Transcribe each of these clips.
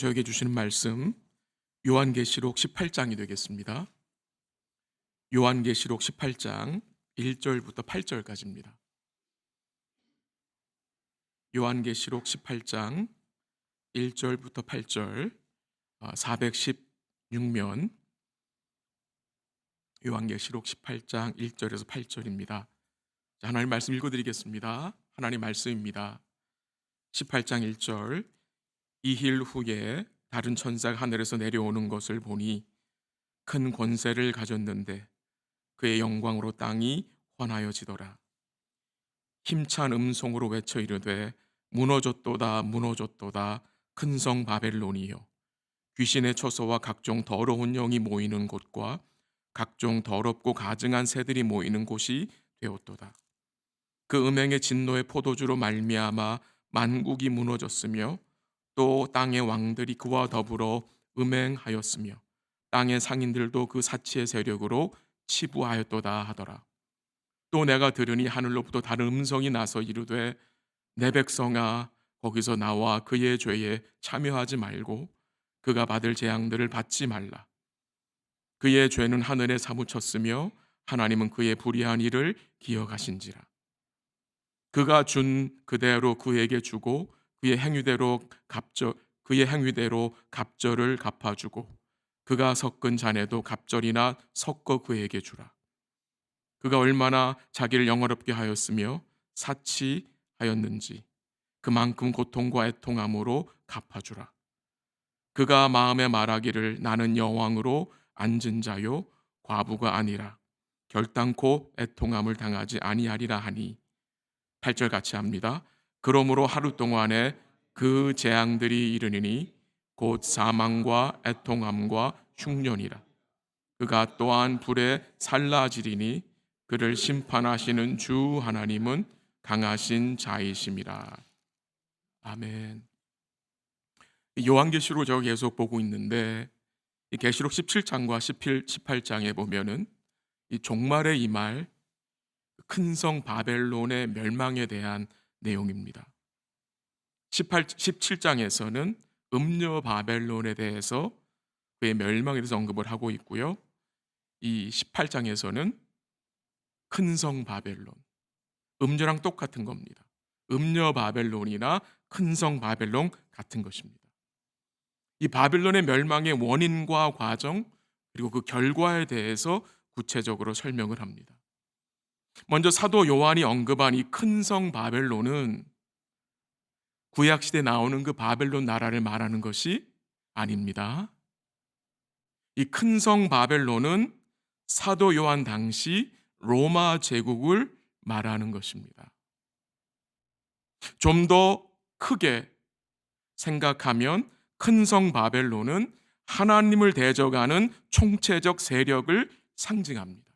저에게 주시는 말씀 요한계시록 18장이 되겠습니다. 요한계시록 18장 1절부터 8절까지입니다. 요한계시록 18장 1절부터 8절 416면 요한계시록 18장 1절에서 8절입니다. 하나님 말씀 읽어드리겠습니다. 하나님 말씀입니다. 18장 1절 이힐 후에 다른 천사가 하늘에서 내려오는 것을 보니 큰 권세를 가졌는데 그의 영광으로 땅이 환하여지더라. 힘찬 음성으로 외쳐 이르되 무너졌도다 무너졌도다 큰 성 바벨론이여, 귀신의 처소와 각종 더러운 영이 모이는 곳과 각종 더럽고 가증한 새들이 모이는 곳이 되었도다. 그 음행의 진노의 포도주로 말미암아 만국이 무너졌으며 또 땅의 왕들이 그와 더불어 음행하였으며 땅의 상인들도 그 사치의 세력으로 치부하였도다 하더라. 또 내가 들으니 하늘로부터 다른 음성이 나서 이르되 내 백성아, 거기서 나와 그의 죄에 참여하지 말고 그가 받을 재앙들을 받지 말라. 그의 죄는 하늘에 사무쳤으며 하나님은 그의 불의한 일을 기억하신지라. 그가 준 그대로 그에게 주고 그의 행위대로 갑절을 갚아주고 그가 섞은 잔에도 갑절이나 섞어 그에게 주라. 그가 얼마나 자기를 영화롭게 하였으며 사치하였는지 그만큼 고통과 애통함으로 갚아주라. 그가 마음에 말하기를 나는 여왕으로 앉은 자요 과부가 아니라 결단코 애통함을 당하지 아니하리라 하니. 8절 같이 합니다. 그러므로 하루 동안에 그 재앙들이 이르니니 곧 사망과 애통함과 흉년이라. 그가 또한 불에 살라지리니 그를 심판하시는 주 하나님은 강하신 자이심이라. 아멘. 요한계시록 제가 계속 보고 있는데 이 계시록 17장과 18장에 보면은 이 종말의 이 말 큰 성 바벨론의 멸망에 대한 내용입니다. 17장에서는 음녀 바벨론에 대해서 그의 멸망에 대해서 언급을 하고 있고요. 이 18장에서는 큰 성 바벨론, 음녀랑 똑같은 겁니다. 음녀 바벨론이나 큰 성 바벨론 같은 것입니다. 이 바벨론의 멸망의 원인과 과정 그리고 그 결과에 대해서 구체적으로 설명을 합니다. 먼저 사도 요한이 언급한 이 큰 성 바벨론은 구약시대에 나오는 그 바벨론 나라를 말하는 것이 아닙니다. 이 큰 성 바벨론은 사도 요한 당시 로마 제국을 말하는 것입니다. 좀 더 크게 생각하면 큰 성 바벨론은 하나님을 대적하는 총체적 세력을 상징합니다.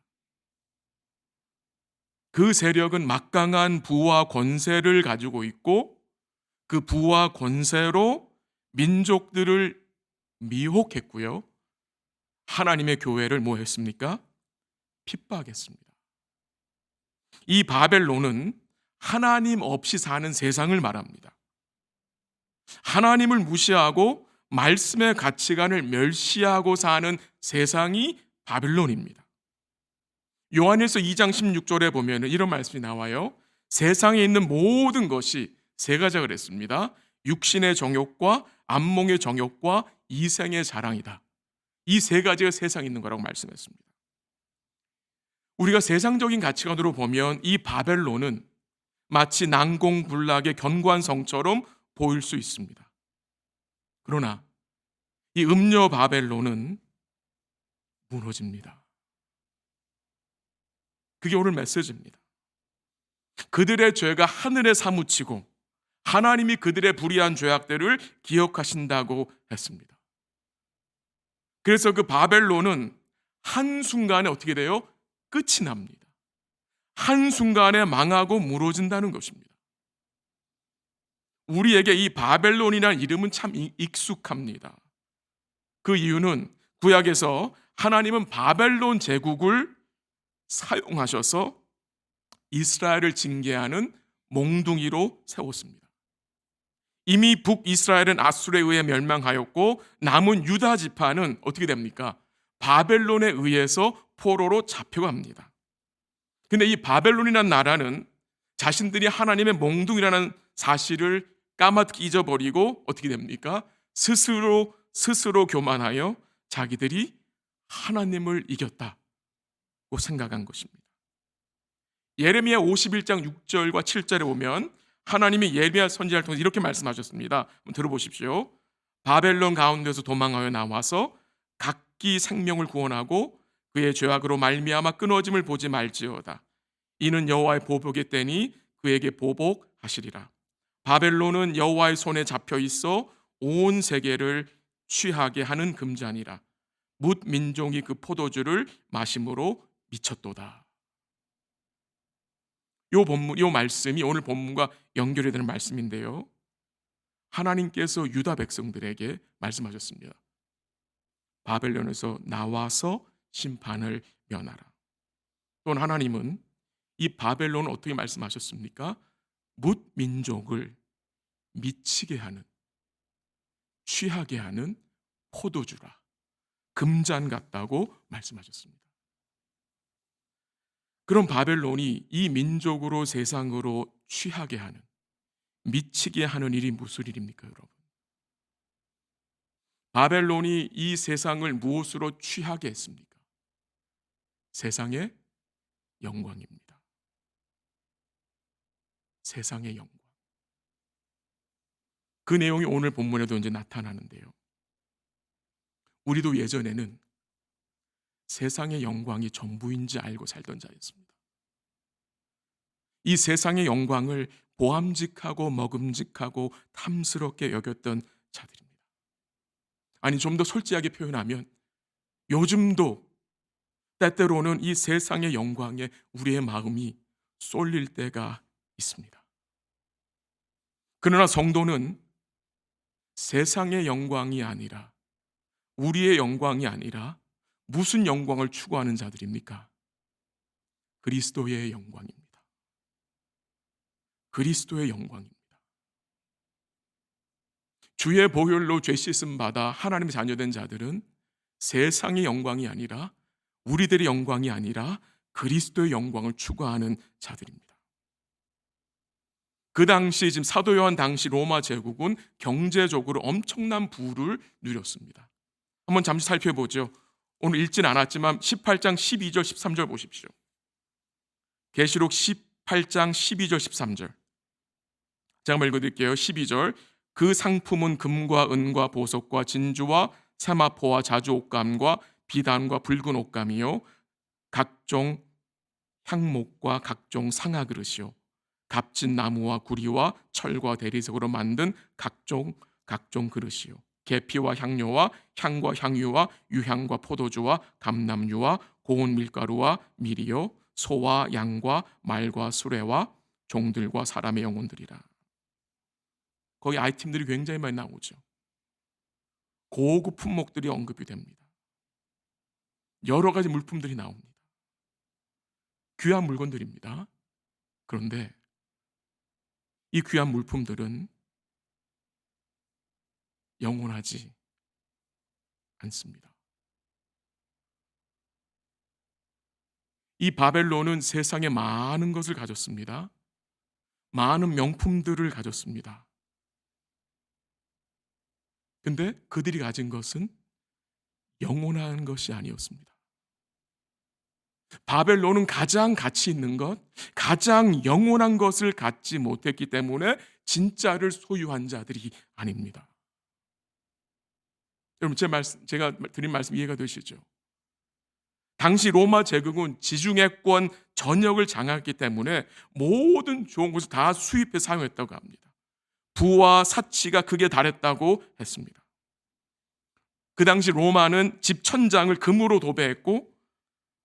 그 세력은 막강한 부와 권세를 가지고 있고 그 부와 권세로 민족들을 미혹했고요. 하나님의 교회를 뭐 했습니까? 핍박했습니다. 이 바벨론은 하나님 없이 사는 세상을 말합니다. 하나님을 무시하고 말씀의 가치관을 멸시하고 사는 세상이 바벨론입니다. 요한일서 2장 16절에 보면 이런 말씀이 나와요. 세상에 있는 모든 것이 세 가지가 그랬습니다. 육신의 정욕과 안목의 정욕과 이생의 자랑이다. 이 세 가지가 세상에 있는 거라고 말씀했습니다. 우리가 세상적인 가치관으로 보면 이 바벨론은 마치 난공불락의 견고한 성처럼 보일 수 있습니다. 그러나 이 음녀 바벨론은 무너집니다. 그게 오늘 메시지입니다. 그들의 죄가 하늘에 사무치고 하나님이 그들의 불의한 죄악들을 기억하신다고 했습니다. 그래서 그 바벨론은 한순간에 어떻게 돼요? 끝이 납니다. 한순간에 망하고 무너진다는 것입니다. 우리에게 이 바벨론이라는 이름은 참 익숙합니다. 그 이유는 구약에서 하나님은 바벨론 제국을 사용하셔서 이스라엘을 징계하는 몽둥이로 세웠습니다. 이미 북이스라엘은 아수르에 의해 멸망하였고 남은 유다 지파는 어떻게 됩니까? 바벨론에 의해서 포로로 잡혀갑니다. 근데 이 바벨론이라는 나라는 자신들이 하나님의 몽둥이라는 사실을 까맣게 잊어버리고 어떻게 됩니까? 스스로 교만하여 자기들이 하나님을 이겼다고 생각한 것입니다. 예레미야 51장 6절과 7절에 보면 하나님이 예레미야 선지자를 통해서 이렇게 말씀하셨습니다. 한번 들어보십시오. 바벨론 가운데서 도망하여 나와서 각기 생명을 구원하고 그의 죄악으로 말미암아 끊어짐을 보지 말지어다. 이는 여호와의 보복의 때니 그에게 보복하시리라. 바벨론은 여호와의 손에 잡혀 있어 온 세계를 취하게 하는 금잔이라. 뭇 민족이 그 포도주를 마심으로 미쳤도다. 요 말씀이 오늘 본문과 연결이 되는 말씀인데요. 하나님께서 유다 백성들에게 말씀하셨습니다. 바벨론에서 나와서 심판을 면하라. 또한 하나님은 이 바벨론을 어떻게 말씀하셨습니까? 뭇 민족을 미치게 하는, 취하게 하는 포도주라. 금잔 같다고 말씀하셨습니다. 그럼 바벨론이 이 민족으로 세상으로 취하게 하는, 미치게 하는 일이 무슨 일입니까, 여러분? 바벨론이 이 세상을 무엇으로 취하게 했습니까? 세상의 영광입니다. 세상의 영광. 그 내용이 오늘 본문에도 이제 나타나는데요. 우리도 예전에는 세상의 영광이 전부인지 알고 살던 자였습니다. 이 세상의 영광을 보암직하고 먹음직하고 탐스럽게 여겼던 자들입니다. 아니, 좀 더 솔직하게 표현하면 요즘도 때때로는 이 세상의 영광에 우리의 마음이 쏠릴 때가 있습니다. 그러나 성도는 세상의 영광이 아니라, 우리의 영광이 아니라 무슨 영광을 추구하는 자들입니까? 그리스도의 영광입니다. 그리스도의 영광입니다. 주의 보혈로 죄 씻음 받아 하나님의 자녀된 자들은 세상의 영광이 아니라, 우리들의 영광이 아니라 그리스도의 영광을 추구하는 자들입니다. 그 당시, 지금 사도 요한 당시 로마 제국은 경제적으로 엄청난 부를 누렸습니다. 한번 잠시 살펴보죠. 오늘 읽진 않았지만 18장 12절 13절 보십시오. 계시록 18장 12절 13절. 제가 한번 읽어드릴게요. 12절. 그 상품은 금과 은과 보석과 진주와 세마포와 자주 옷감과 비단과 붉은 옷감이요 각종 향목과 각종 상아 그릇이요 값진 나무와 구리와 철과 대리석으로 만든 각종 그릇이요 계피와 향료와 향과 향유와 유향과 포도주와 감람유와 고운 밀가루와 밀이요 소와 양과 말과 수레와 종들과 사람의 영혼들이라. 거기 아이템들이 굉장히 많이 나오죠. 고급 품목들이 언급이 됩니다. 여러 가지 물품들이 나옵니다. 귀한 물건들입니다. 그런데 이 귀한 물품들은 영원하지 않습니다. 이 바벨론은 세상에 많은 것을 가졌습니다. 많은 명품들을 가졌습니다. 근데 그들이 가진 것은 영원한 것이 아니었습니다. 바벨론은 가장 가치 있는 것, 가장 영원한 것을 갖지 못했기 때문에 진짜를 소유한 자들이 아닙니다. 여러분, 제가 드린 말씀 이해가 되시죠? 당시 로마 제국은 지중해권 전역을 장악했기 때문에 모든 좋은 것을 다 수입해 사용했다고 합니다. 부와 사치가 극에 달했다고 했습니다. 그 당시 로마는 집 천장을 금으로 도배했고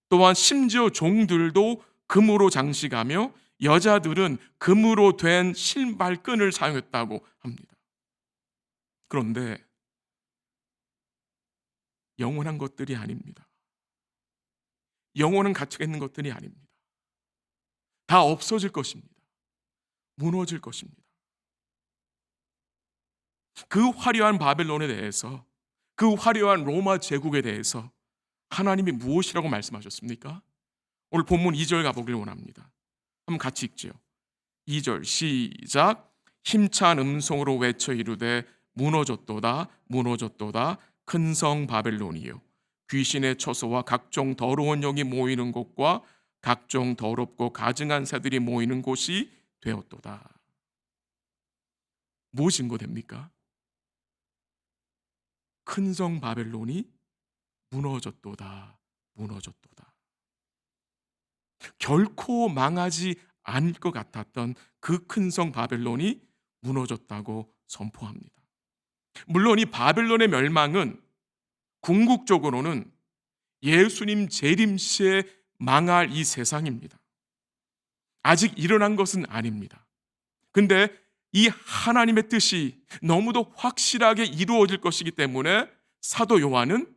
또한 심지어 종들도 금으로 장식하며 여자들은 금으로 된 신발끈을 사용했다고 합니다. 그런데 영원한 것들이 아닙니다. 영원한 가치가 있는 것들이 아닙니다. 다 없어질 것입니다. 무너질 것입니다. 그 화려한 바벨론에 대해서, 그 화려한 로마 제국에 대해서 하나님이 무엇이라고 말씀하셨습니까? 오늘 본문 2절 가보길 원합니다. 한번 같이 읽지요. 2절 시작. 힘찬 음성으로 외쳐 이르되 무너졌도다 무너졌도다 큰 성 바벨론이요 귀신의 처소와 각종 더러운 영이 모이는 곳과 각종 더럽고 가증한 새들이 모이는 곳이 되었도다. 무엇이 증거됩니까? 큰 성 바벨론이 무너졌도다 무너졌도다. 결코 망하지 않을 것 같았던 그 큰 성 바벨론이 무너졌다고 선포합니다. 물론 이 바벨론의 멸망은 궁극적으로는 예수님 재림 시에 망할 이 세상입니다. 아직 일어난 것은 아닙니다. 근데 이 하나님의 뜻이 너무도 확실하게 이루어질 것이기 때문에 사도 요한은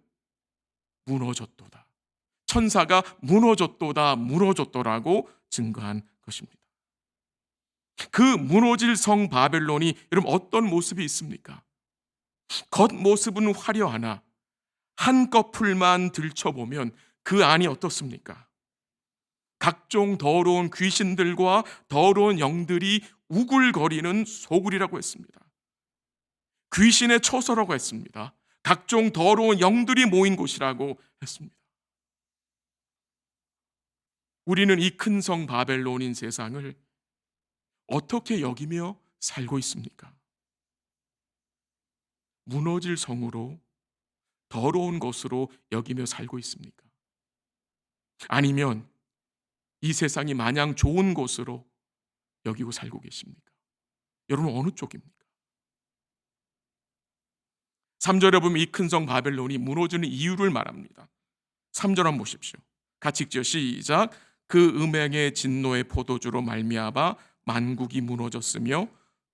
무너졌도다, 천사가 무너졌도다 무너졌도라고 증거한 것입니다. 그 무너질 성 바벨론이 여러분 어떤 모습이 있습니까? 겉모습은 화려하나 한꺼풀만 들춰보면 그 안이 어떻습니까? 각종 더러운 귀신들과 더러운 영들이 우글거리는 소굴이라고 했습니다. 귀신의 처소라고 했습니다. 각종 더러운 영들이 모인 곳이라고 했습니다. 우리는 이 큰 성 바벨론인 세상을 어떻게 여기며 살고 있습니까? 무너질 성으로, 더러운 것으로 여기며 살고 있습니까? 아니면 이 세상이 마냥 좋은 곳으로 여기고 살고 계십니까? 여러분 어느 쪽입니까? 3절에 보면 이 큰 성 바벨론이 무너지는 이유를 말합니다. 3절 한번 보십시오. 같이 읽죠. 시작. 그 음행의 진노의 포도주로 말미암아 만국이 무너졌으며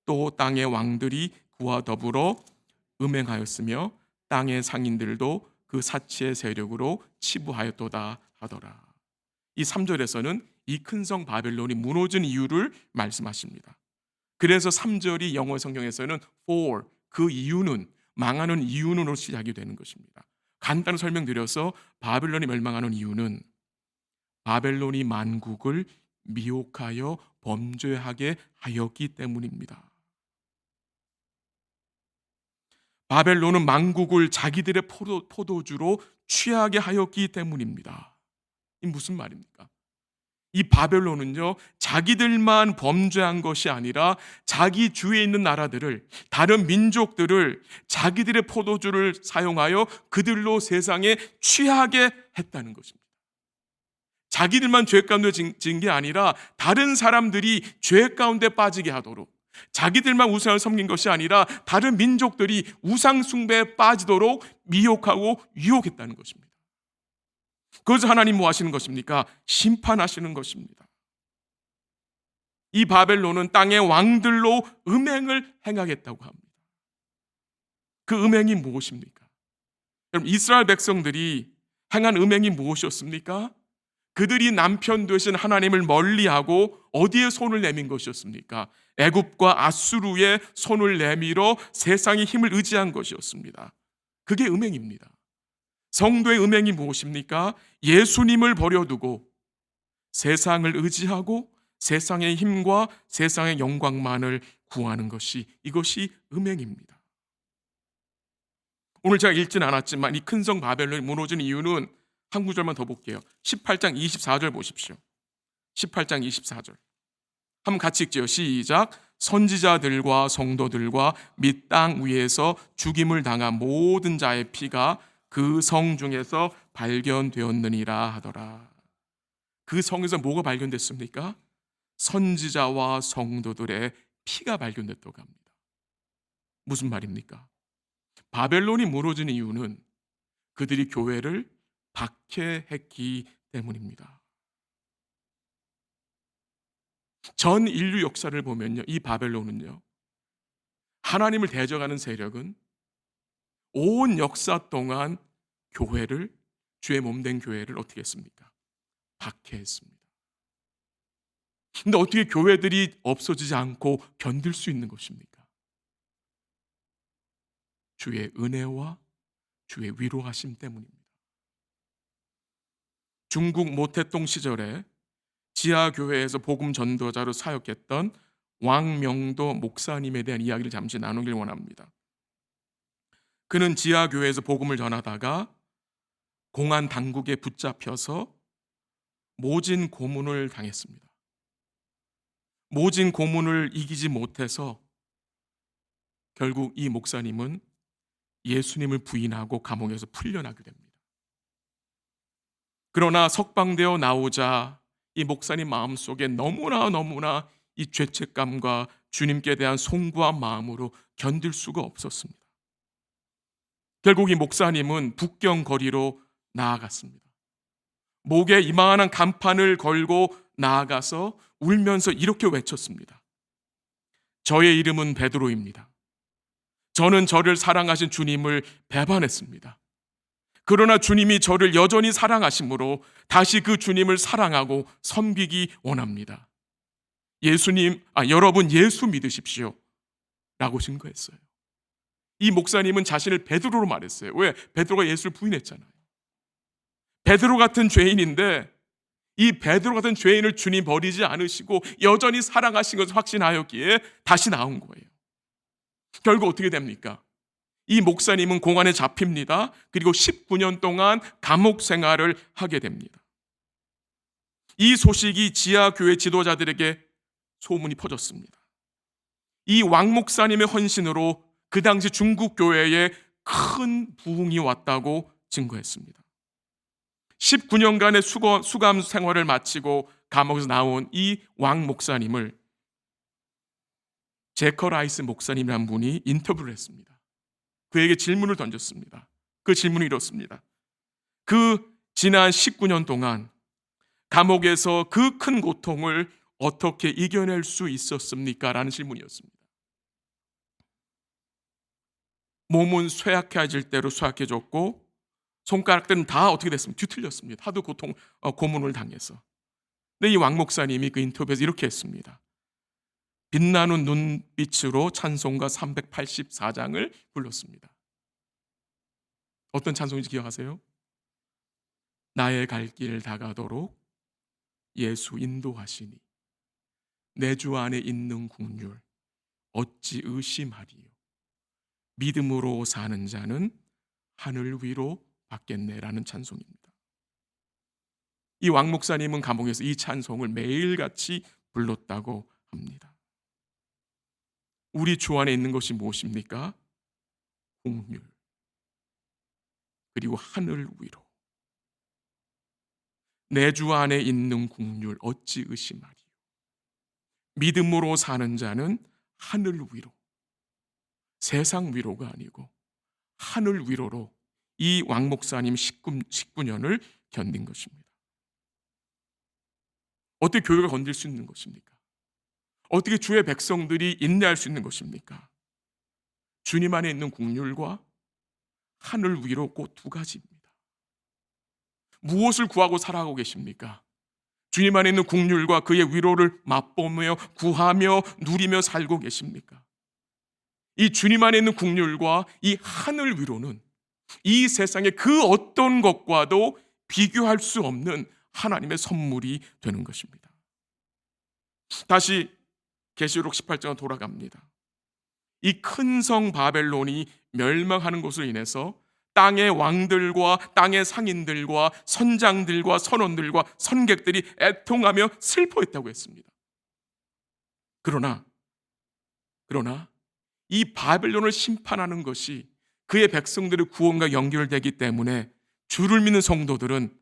또 땅의 왕들이 그와 더불어 음행하였으며 땅의 상인들도 그 사치의 세력으로 치부하였도다 하더라. 이 3절에서는 이 큰 성 바벨론이 무너진 이유를 말씀하십니다. 그래서 3절이 영어 성경에서는 for, 그 이유는, 망하는 이유는으로 시작이 되는 것입니다. 간단히 설명드려서 바벨론이 멸망하는 이유는 바벨론이 만국을 미혹하여 범죄하게 하였기 때문입니다. 바벨론은 만국을 자기들의 포도주로 취하게 하였기 때문입니다. 이 무슨 말입니까? 이 바벨론은요, 자기들만 범죄한 것이 아니라 자기 주위에 있는 나라들을, 다른 민족들을 자기들의 포도주를 사용하여 그들로 세상에 취하게 했다는 것입니다. 자기들만 죄 가운데 진 게 아니라 다른 사람들이 죄 가운데 빠지게 하도록, 자기들만 우상을 섬긴 것이 아니라 다른 민족들이 우상 숭배에 빠지도록 미혹하고 유혹했다는 것입니다. 그래서 하나님 뭐 하시는 것입니까? 심판하시는 것입니다. 이 바벨론은 땅의 왕들로 음행을 행하겠다고 합니다. 그 음행이 무엇입니까? 여러분, 이스라엘 백성들이 행한 음행이 무엇이었습니까? 그들이 남편 되신 하나님을 멀리하고 어디에 손을 내민 것이었습니까? 애굽과 아수르에 손을 내밀어 세상의 힘을 의지한 것이었습니다. 그게 음행입니다. 성도의 음행이 무엇입니까? 예수님을 버려두고 세상을 의지하고 세상의 힘과 세상의 영광만을 구하는 것이, 이것이 음행입니다. 오늘 제가 읽진 않았지만 이 큰 성 바벨론이 무너진 이유는 한 구절만 더 볼게요. 18장 24절 보십시오. 18장 24절. 한번 같이 읽죠. 시작. 선지자들과 성도들과 및 땅 위에서 죽임을 당한 모든 자의 피가 그 성 중에서 발견되었느니라 하더라. 그 성에서 뭐가 발견됐습니까? 선지자와 성도들의 피가 발견됐다고 합니다. 무슨 말입니까? 바벨론이 무너진 이유는 그들이 교회를 박해했기 때문입니다. 전 인류 역사를 보면요, 이 바벨론은요, 하나님을 대적하는 세력은 온 역사 동안 교회를, 주의 몸된 교회를 어떻게 했습니까? 박해했습니다. 근데 어떻게 교회들이 없어지지 않고 견딜 수 있는 것입니까? 주의 은혜와 주의 위로하심 때문입니다. 중국 모태동 시절에 지하교회에서 복음 전도자로 사역했던 왕명도 목사님에 대한 이야기를 잠시 나누길 원합니다. 그는 지하교회에서 복음을 전하다가 공안 당국에 붙잡혀서 모진 고문을 당했습니다. 모진 고문을 이기지 못해서 결국 이 목사님은 예수님을 부인하고 감옥에서 풀려나게 됩니다. 그러나 석방되어 나오자 이 목사님 마음속에 너무나 이 죄책감과 주님께 대한 송구한 마음으로 견딜 수가 없었습니다. 결국 이 목사님은 북경 거리로 나아갔습니다. 목에 이만한 간판을 걸고 나아가서 울면서 이렇게 외쳤습니다. 저의 이름은 베드로입니다. 저는 저를 사랑하신 주님을 배반했습니다. 그러나 주님이 저를 여전히 사랑하심으로 다시 그 주님을 사랑하고 섬기기 원합니다. 여러분 예수 믿으십시오. 라고 증거했어요. 이 목사님은 자신을 베드로로 말했어요. 왜? 베드로가 예수를 부인했잖아요. 베드로 같은 죄인인데 이 베드로 같은 죄인을 주님 버리지 않으시고 여전히 사랑하신 것을 확신하였기에 다시 나온 거예요. 결국 어떻게 됩니까? 이 목사님은 공안에 잡힙니다. 그리고 19년 동안 감옥 생활을 하게 됩니다. 이 소식이 지하교회 지도자들에게 소문이 퍼졌습니다. 이 왕 목사님의 헌신으로 그 당시 중국 교회에 큰 부흥이 왔다고 증거했습니다. 19년간의 수감 생활을 마치고 감옥에서 나온 이 왕 목사님을 제커 라이스 목사님이라는 분이 인터뷰를 했습니다. 그에게 질문을 던졌습니다. 그 질문이 이렇습니다. 그 지난 19년 동안 감옥에서 그 큰 고통을 어떻게 이겨낼 수 있었습니까? 라는 질문이었습니다. 몸은 쇠약해질 대로 쇠약해졌고 손가락들은 다 어떻게 됐습니까? 뒤틀렸습니다. 하도 고문을 당해서. 근데 이 왕 목사님이 그 인터뷰에서 이렇게 했습니다. 빛나는 눈빛으로 찬송가 384장을 불렀습니다. 어떤 찬송인지 기억하세요? 나의 갈 길 다가도록 예수 인도하시니 내 주 안에 있는 국률 어찌 의심하리요. 믿음으로 사는 자는 하늘 위로 받겠네라는 찬송입니다. 이 왕 목사님은 감옥에서 이 찬송을 매일같이 불렀다고 합니다. 우리 주 안에 있는 것이 무엇입니까? 국률 그리고 하늘 위로. 내 주 안에 있는 국률 어찌 의심하리요. 믿음으로 사는 자는 하늘 위로. 세상 위로가 아니고 하늘 위로로 이 왕 목사님 19년을 견딘 것입니다. 어떻게 교회가 건질 수 있는 것입니까? 어떻게 주의 백성들이 인내할 수 있는 것입니까? 주님 안에 있는 국률과 하늘 위로 꼭 두 가지입니다. 무엇을 구하고 살아가고 계십니까? 주님 안에 있는 국률과 그의 위로를 맛보며 구하며 누리며 살고 계십니까? 이 주님 안에 있는 국률과 이 하늘 위로는 이 세상의 그 어떤 것과도 비교할 수 없는 하나님의 선물이 되는 것입니다. 다시 계시록 18장으로 돌아갑니다. 이 큰 성 바벨론이 멸망하는 것으로 인해서 땅의 왕들과 땅의 상인들과 선장들과 선원들과 선객들이 애통하며 슬퍼했다고 했습니다. 그러나 이 바벨론을 심판하는 것이 그의 백성들의 구원과 연결되기 때문에 주를 믿는 성도들은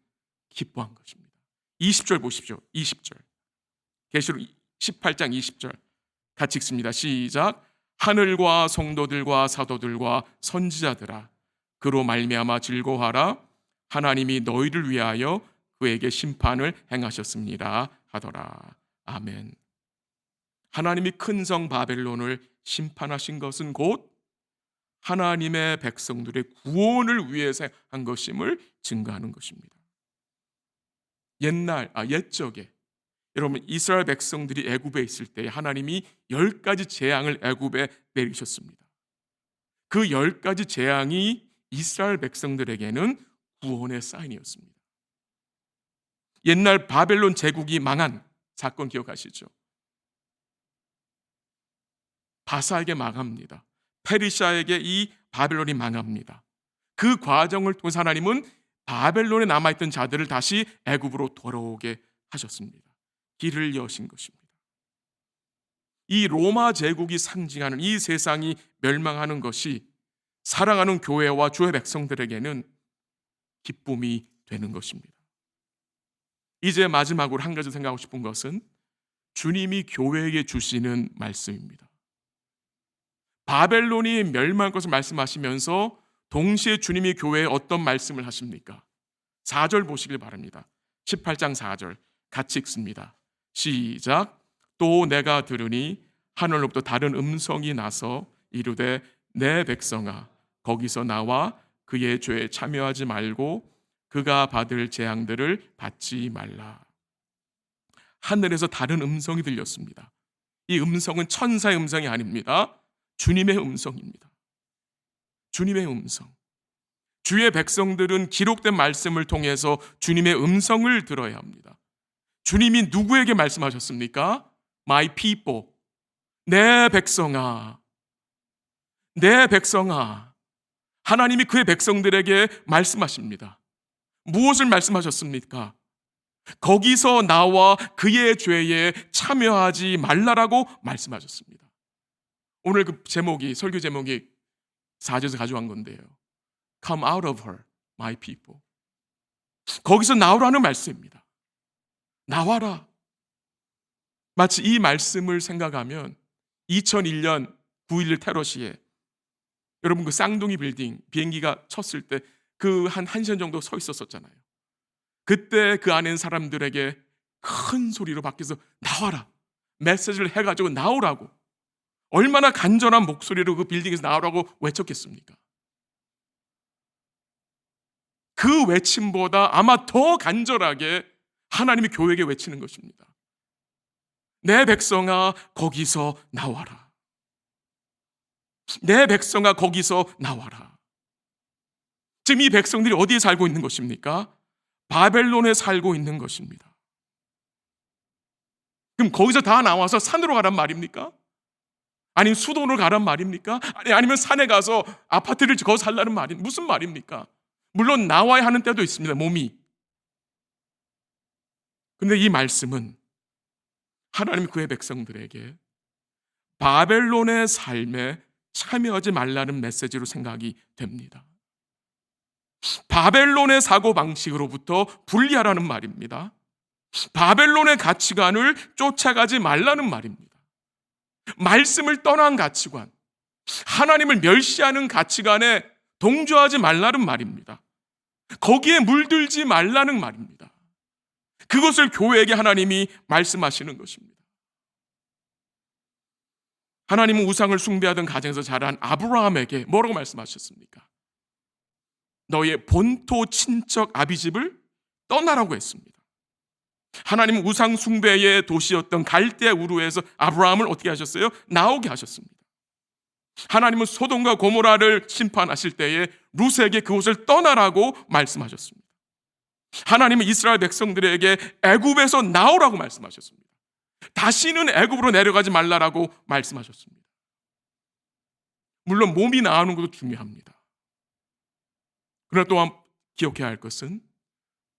기뻐한 것입니다. 20절 보십시오. 20절. 계시록 18장 20절. 같이 읽습니다. 시작. 하늘과 성도들과 사도들과 선지자들아 그로 말미암아 즐거워하라. 하나님이 너희를 위하여 그에게 심판을 행하셨습니다 하더라. 아멘. 하나님이 큰 성 바벨론을 심판하신 것은 곧 하나님의 백성들의 구원을 위해서 한 것임을 증거하는 것입니다. 옛적에 여러분 이스라엘 백성들이 애굽에 있을 때 하나님이 10가지 재앙을 애굽에 내리셨습니다. 그 10가지 재앙이 이스라엘 백성들에게는 구원의 사인이었습니다. 옛날 바벨론 제국이 망한 사건 기억하시죠? 바사에게 망합니다. 페르시아에게 이 바벨론이 망합니다. 그 과정을 통해서 하나님은 바벨론에 남아있던 자들을 다시 애굽으로 돌아오게 하셨습니다. 길을 여신 것입니다. 이 로마 제국이 상징하는 이 세상이 멸망하는 것이 사랑하는 교회와 주의 백성들에게는 기쁨이 되는 것입니다. 이제 마지막으로 한 가지 생각하고 싶은 것은 주님이 교회에게 주시는 말씀입니다. 바벨론이 멸망할 것을 말씀하시면서 동시에 주님이 교회에 어떤 말씀을 하십니까? 4절 보시길 바랍니다. 18장 4절 같이 읽습니다. 시작. 또 내가 들으니 하늘로부터 다른 음성이 나서 이르되 내 백성아 거기서 나와 그의 죄에 참여하지 말고 그가 받을 재앙들을 받지 말라. 하늘에서 다른 음성이 들렸습니다. 이 음성은 천사의 음성이 아닙니다. 주님의 음성입니다. 주님의 음성. 주의 백성들은 기록된 말씀을 통해서 주님의 음성을 들어야 합니다. 주님이 누구에게 말씀하셨습니까? My people. 내 백성아. 내 백성아. 하나님이 그의 백성들에게 말씀하십니다. 무엇을 말씀하셨습니까? 거기서 나와 그의 죄에 참여하지 말라라고 말씀하셨습니다. 오늘 그 제목이, 설교 제목이 4절에서 가져간 건데요. Come out of her, my people. 거기서 나오라는 말씀입니다. 나와라. 마치 이 말씀을 생각하면 2001년 9.11 테러 시에 여러분 그 쌍둥이 빌딩 비행기가 쳤을 때 그 한 1시간 정도 서 있었잖아요. 그때 그 안에 있는 사람들에게 큰 소리로 밖에서 나와라. 메시지를 해가지고 나오라고. 얼마나 간절한 목소리로 그 빌딩에서 나오라고 외쳤겠습니까? 그 외침보다 아마 더 간절하게 하나님이 교회에게 외치는 것입니다. 내 백성아 거기서 나와라. 내 백성아 거기서 나와라. 지금 이 백성들이 어디에 살고 있는 것입니까? 바벨론에 살고 있는 것입니다. 그럼 거기서 다 나와서 산으로 가란 말입니까? 아니면 수도로 가란 말입니까? 아니면 산에 가서 아파트를 짓고 살라는 말입니까? 무슨 말입니까? 물론 나와야 하는 때도 있습니다. 몸이. 그런데 이 말씀은 하나님 그의 백성들에게 바벨론의 삶에 참여하지 말라는 메시지로 생각이 됩니다. 바벨론의 사고방식으로부터 분리하라는 말입니다. 바벨론의 가치관을 쫓아가지 말라는 말입니다. 말씀을 떠난 가치관, 하나님을 멸시하는 가치관에 동조하지 말라는 말입니다. 거기에 물들지 말라는 말입니다. 그것을 교회에게 하나님이 말씀하시는 것입니다. 하나님은 우상을 숭배하던 가정에서 자란 아브라함에게 뭐라고 말씀하셨습니까? 너의 본토 친척 아비집을 떠나라고 했습니다. 하나님은 우상 숭배의 도시였던 갈대아 우르에서 아브라함을 어떻게 하셨어요? 나오게 하셨습니다. 하나님은 소돔과 고모라를 심판하실 때에 룻에게 그곳을 떠나라고 말씀하셨습니다. 하나님은 이스라엘 백성들에게 애굽에서 나오라고 말씀하셨습니다. 다시는 애굽으로 내려가지 말라라고 말씀하셨습니다. 물론 몸이 나오는 것도 중요합니다. 그러나 또한 기억해야 할 것은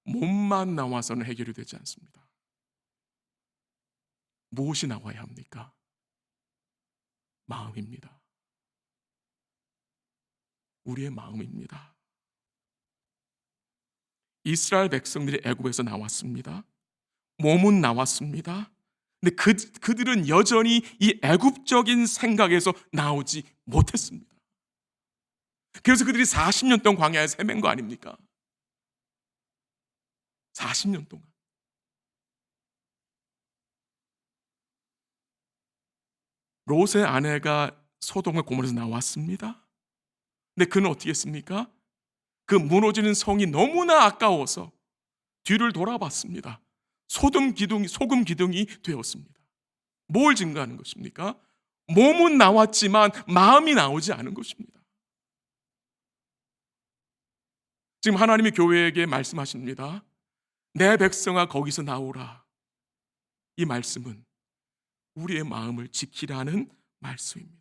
몸만 나와서는 해결이 되지 않습니다. 무엇이 나와야 합니까? 마음입니다. 우리의 마음입니다. 이스라엘 백성들이 애굽에서 나왔습니다. 몸은 나왔습니다. 근데 그들은 여전히 이 애굽적인 생각에서 나오지 못했습니다. 그래서 그들이 40년 동안 광야에서 헤맨 거 아닙니까? 40년 동안. 롯의 아내가 소돔과 고모라에서 나왔습니다. 근데 그는 어떻게 했습니까? 그 무너지는 성이 너무나 아까워서 뒤를 돌아봤습니다. 소금 기둥이 되었습니다. 뭘 증거하는 것입니까? 몸은 나왔지만 마음이 나오지 않은 것입니다. 지금 하나님이 교회에게 말씀하십니다. 내 백성아 거기서 나오라. 이 말씀은 우리의 마음을 지키라는 말씀입니다.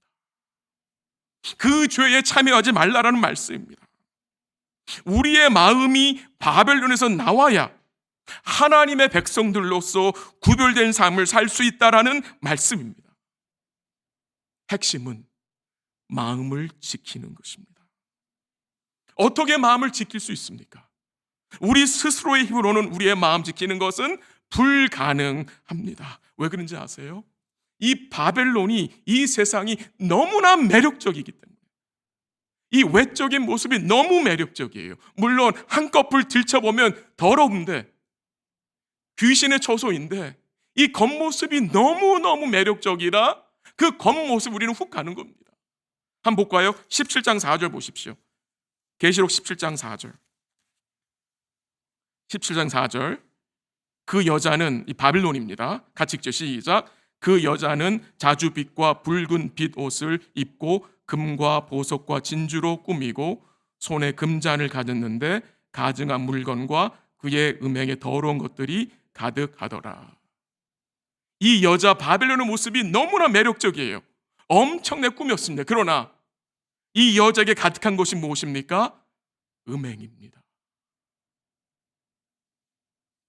그 죄에 참여하지 말라라는 말씀입니다. 우리의 마음이 바벨론에서 나와야 하나님의 백성들로서 구별된 삶을 살 수 있다라는 말씀입니다. 핵심은 마음을 지키는 것입니다. 어떻게 마음을 지킬 수 있습니까? 우리 스스로의 힘으로는 우리의 마음 지키는 것은 불가능합니다. 왜 그런지 아세요? 이 바벨론이, 이 세상이 너무나 매력적이기 때문에, 이 외적인 모습이 너무 매력적이에요. 물론 한꺼풀 들춰보면 더러운데, 귀신의 처소인데, 이 겉모습이 너무너무 매력적이라 그 겉모습 우리는 훅 가는 겁니다. 한번 볼까요? 17장 4절 보십시오. 계시록 17장 4절. 17장 4절. 그 여자는, 이 바빌론입니다. 같이 읽죠. 시작. 그 여자는 자주빛과 붉은 빛 옷을 입고 금과 보석과 진주로 꾸미고 손에 금잔을 가졌는데 가증한 물건과 그의 음행에 더러운 것들이 가득하더라. 이 여자 바빌론의 모습이 너무나 매력적이에요. 엄청나게 꾸몄습니다. 그러나 이 여자에게 가득한 것이 무엇입니까? 음행입니다.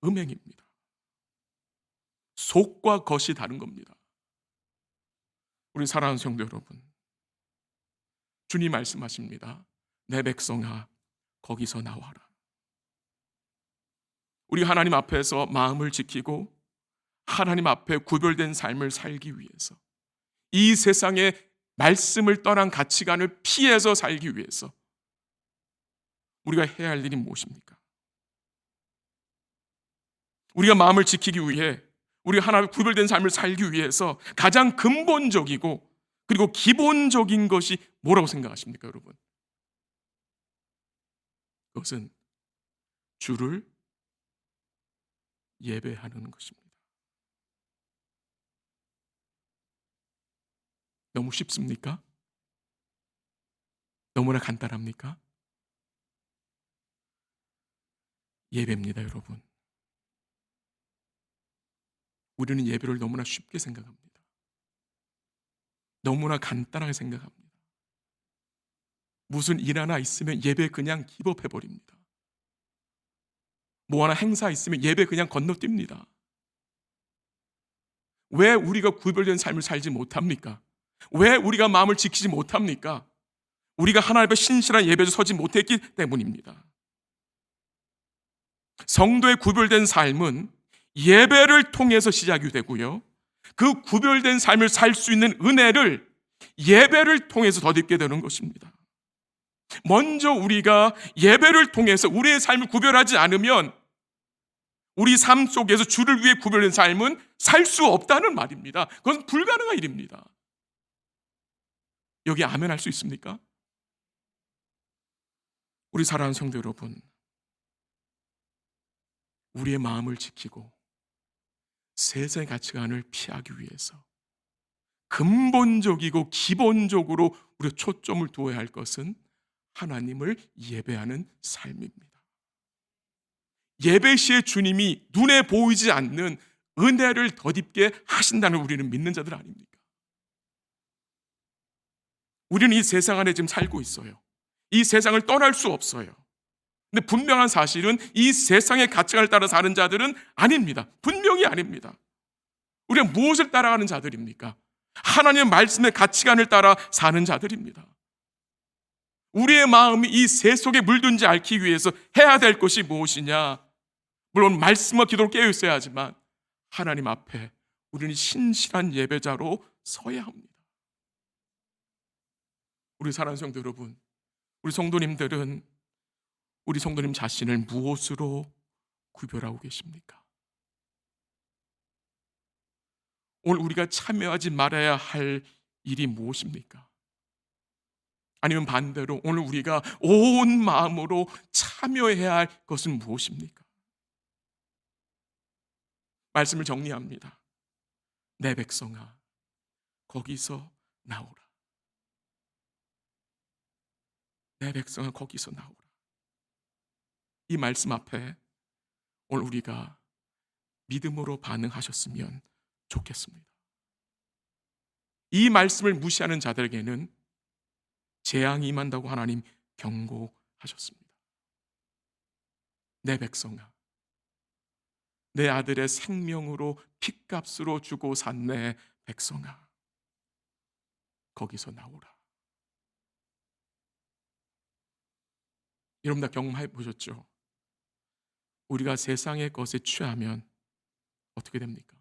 음행입니다. 속과 겉이 다른 겁니다. 우리 사랑하는 성도 여러분, 주님 말씀하십니다. 내 백성아 거기서 나와라. 우리 하나님 앞에서 마음을 지키고 하나님 앞에 구별된 삶을 살기 위해서, 이 세상의 말씀을 떠난 가치관을 피해서 살기 위해서 우리가 해야 할 일이 무엇입니까? 우리가 마음을 지키기 위해, 우리가 하나님의 구별된 삶을 살기 위해서 가장 근본적이고 그리고 기본적인 것이 뭐라고 생각하십니까, 여러분? 그것은 주를 예배하는 것입니다. 너무 쉽습니까? 너무나 간단합니까? 예배입니다, 여러분. 우리는 예배를 너무나 쉽게 생각합니다. 너무나 간단하게 생각합니다. 무슨 일 하나 있으면 예배 그냥 기법해버립니다. 뭐 하나 행사 있으면 예배 그냥 건너뜁니다. 왜 우리가 구별된 삶을 살지 못합니까? 왜 우리가 마음을 지키지 못합니까? 우리가 하나님 앞에 신실한 예배에 서지 못했기 때문입니다. 성도의 구별된 삶은 예배를 통해서 시작이 되고요, 그 구별된 삶을 살 수 있는 은혜를 예배를 통해서 덧입게 되는 것입니다. 먼저 우리가 예배를 통해서 우리의 삶을 구별하지 않으면 우리 삶 속에서 주를 위해 구별된 삶은 살 수 없다는 말입니다. 그건 불가능한 일입니다. 여기 아멘 할 수 있습니까? 우리 사랑하는 성도 여러분, 우리의 마음을 지키고 세상의 가치관을 피하기 위해서 근본적이고 기본적으로 우리가 초점을 두어야 할 것은 하나님을 예배하는 삶입니다. 예배 시에 주님이 눈에 보이지 않는 은혜를 덧입게 하신다는 우리는 믿는 자들 아닙니까? 우리는 이 세상 안에 지금 살고 있어요. 이 세상을 떠날 수 없어요. 근데 분명한 사실은 이 세상의 가치관을 따라 사는 자들은 아닙니다. 분명히 아닙니다. 우리가 무엇을 따라가는 자들입니까? 하나님의 말씀의 가치관을 따라 사는 자들입니다. 우리의 마음이 이 새 속에 물든지 앓기 위해서 해야 될 것이 무엇이냐? 물론 말씀과 기도로 깨어 있어야 하지만 하나님 앞에 우리는 신실한 예배자로 서야 합니다. 우리 사랑하는 성도 여러분, 우리 성도님들은 우리 성도님 자신을 무엇으로 구별하고 계십니까? 오늘 우리가 참여하지 말아야 할 일이 무엇입니까? 아니면 반대로 오늘 우리가 온 마음으로 참여해야 할 것은 무엇입니까? 말씀을 정리합니다. 내 백성아, 거기서 나오라. 내 백성아, 거기서 나오라. 이 말씀 앞에 오늘 우리가 믿음으로 반응하셨으면 좋겠습니다. 이 말씀을 무시하는 자들에게는 재앙이 임한다고 하나님 경고하셨습니다. 내 백성아, 내 아들의 생명으로 핏값으로 주고 산 내 백성아, 거기서 나오라. 여러분 다 경험해 보셨죠? 우리가 세상의 것에 취하면 어떻게 됩니까?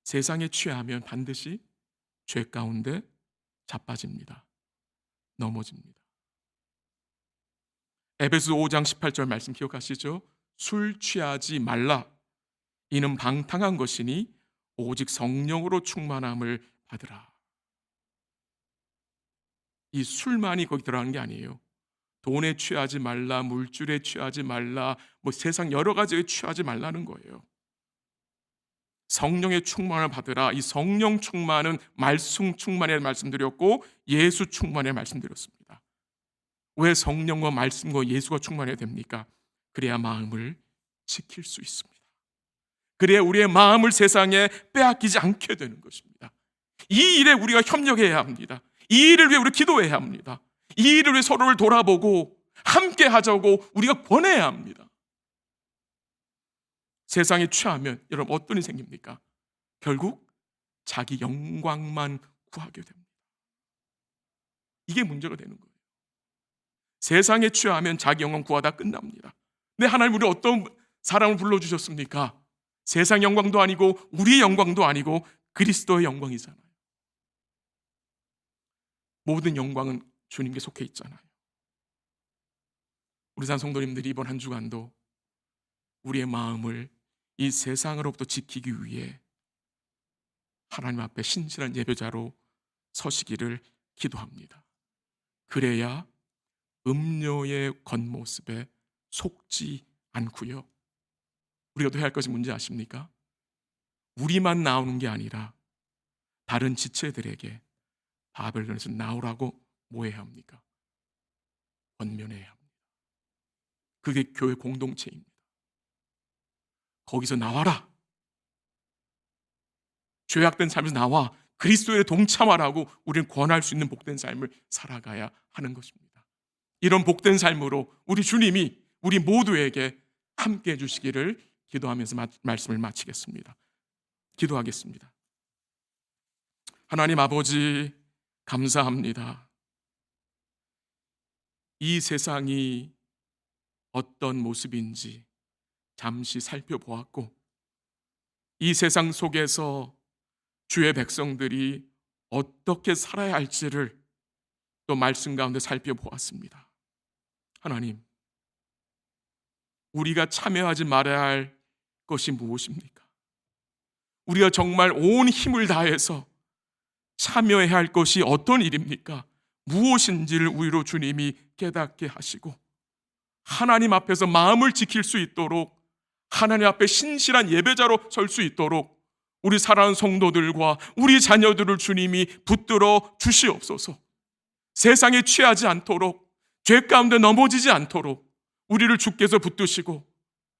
세상에 취하면 반드시 죄 가운데 자빠집니다. 넘어집니다. 에베소 5장 18절 말씀 기억하시죠? 술 취하지 말라. 이는 방탕한 것이니 오직 성령으로 충만함을 받으라. 이 술만이 거기 들어가는 게 아니에요. 돈에 취하지 말라, 물줄에 취하지 말라, 세상 여러 가지에 취하지 말라는 거예요. 성령의 충만을 받으라. 이 성령 충만은 말씀 충만에 말씀드렸고 예수 충만에 말씀드렸습니다. 왜 성령과 말씀과 예수가 충만해야 됩니까? 그래야 마음을 지킬 수 있습니다. 그래야 우리의 마음을 세상에 빼앗기지 않게 되는 것입니다. 이 일에 우리가 협력해야 합니다. 이 일을 위해 우리 기도해야 합니다. 이 일을 위해 서로를 돌아보고 함께 하자고 우리가 권해야 합니다. 세상에 취하면 여러분 어떤 일이 생깁니까? 결국 자기 영광만 구하게 됩니다. 이게 문제가 되는 거예요. 세상에 취하면 자기 영광 구하다 끝납니다. 근데 하나님 우리 어떤 사람을 불러주셨습니까? 세상 영광도 아니고 우리의 영광도 아니고 그리스도의 영광이잖아요. 모든 영광은 주님께 속해 있잖아요. 우리 산 성도님들이 이번 한 주간도 우리의 마음을 이 세상으로부터 지키기 위해 하나님 앞에 신실한 예배자로 서시기를 기도합니다. 그래야 음료의 겉모습에 속지 않고요. 우리가 또 해야 할 것이 뭔지 아십니까? 우리만 나오는 게 아니라 다른 지체들에게 바벨론에서 나오라고 뭐 해야 합니까? 권면해야 합니다. 그게 교회 공동체입니다. 거기서 나와라. 죄악된 삶에서 나와 그리스도에 동참하라고 우리는 권할 수 있는 복된 삶을 살아가야 하는 것입니다. 이런 복된 삶으로 우리 주님이 우리 모두에게 함께 해주시기를 기도하면서 말씀을 마치겠습니다. 기도하겠습니다. 하나님 아버지 감사합니다. 이 세상이 어떤 모습인지 잠시 살펴보았고 이 세상 속에서 주의 백성들이 어떻게 살아야 할지를 또 말씀 가운데 살펴보았습니다. 하나님, 우리가 참여하지 말아야 할 것이 무엇입니까? 우리가 정말 온 힘을 다해서 참여해야 할 것이 어떤 일입니까? 무엇인지를 우리로 주님이 깨닫게 하시고 하나님 앞에서 마음을 지킬 수 있도록 하나님 앞에 신실한 예배자로 설 수 있도록 우리 사랑하는 성도들과 우리 자녀들을 주님이 붙들어 주시옵소서. 세상에 취하지 않도록 죄 가운데 넘어지지 않도록 우리를 주께서 붙드시고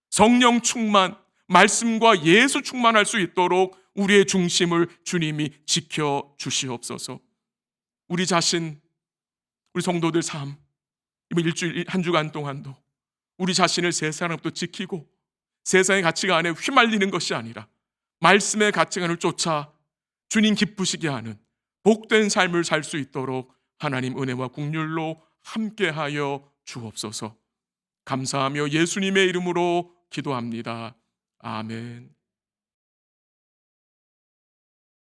성령 충만, 말씀과 예수 충만할 수 있도록 우리의 중심을 주님이 지켜 주시옵소서. 우리 자신, 우리 성도들 삶, 이번 일주일 한 주간 동안도 우리 자신을 세상으로부터 지키고 세상의 가치관에 휘말리는 것이 아니라 말씀의 가치관을 쫓아 주님 기쁘시게 하는 복된 삶을 살 수 있도록 하나님 은혜와 긍휼로 함께하여 주옵소서. 감사하며 예수님의 이름으로 기도합니다. 아멘.